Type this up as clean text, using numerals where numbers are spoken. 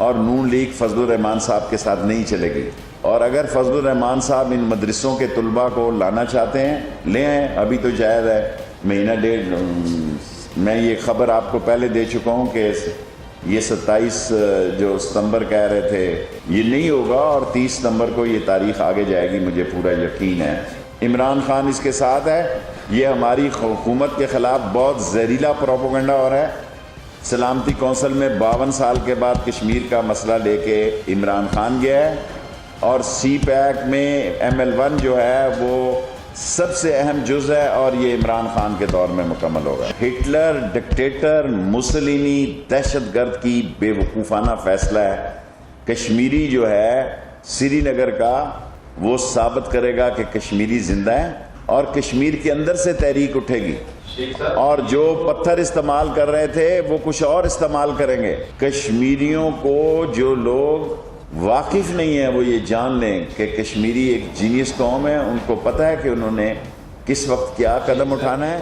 اور نون لیگ فضل الرحمان صاحب کے ساتھ نہیں چلے گی. اور اگر فضل الرحمان صاحب ان مدرسوں کے طلباء کو لانا چاہتے ہیں لے آئیں, ابھی تو جائز ہے. مہینہ ڈیڑھ میں یہ خبر آپ کو پہلے دے چکا ہوں کہ یہ 27 جو ستمبر کہہ رہے تھے یہ نہیں ہوگا, اور 30 ستمبر کو یہ تاریخ آگے جائے گی, مجھے پورا یقین ہے. عمران خان اس کے ساتھ ہے. یہ ہماری حکومت کے خلاف بہت زہریلا پروپیگنڈا ہو رہا ہے. سلامتی کونسل میں 52 سال کے بعد کشمیر کا مسئلہ لے کے عمران خان گیا ہے, اور سی پیک میں ML1 جو ہے وہ سب سے اہم جز ہے, اور یہ عمران خان کے دور میں مکمل ہوگا. ہٹلر, ڈکٹیٹر, مسولینی, دہشت گرد کی بے وقوفانہ فیصلہ ہے. کشمیری جو ہے سری نگر کا وہ ثابت کرے گا کہ کشمیری زندہ ہے, اور کشمیر کے اندر سے تحریک اٹھے گی, اور جو پتھر استعمال کر رہے تھے وہ کچھ اور استعمال کریں گے. کشمیریوں کو جو لوگ واقف نہیں ہیں وہ یہ جان لیں کہ کشمیری ایک جینیس قوم ہے. ان کو پتہ ہے کہ انہوں نے کس وقت کیا قدم اٹھانا ہے.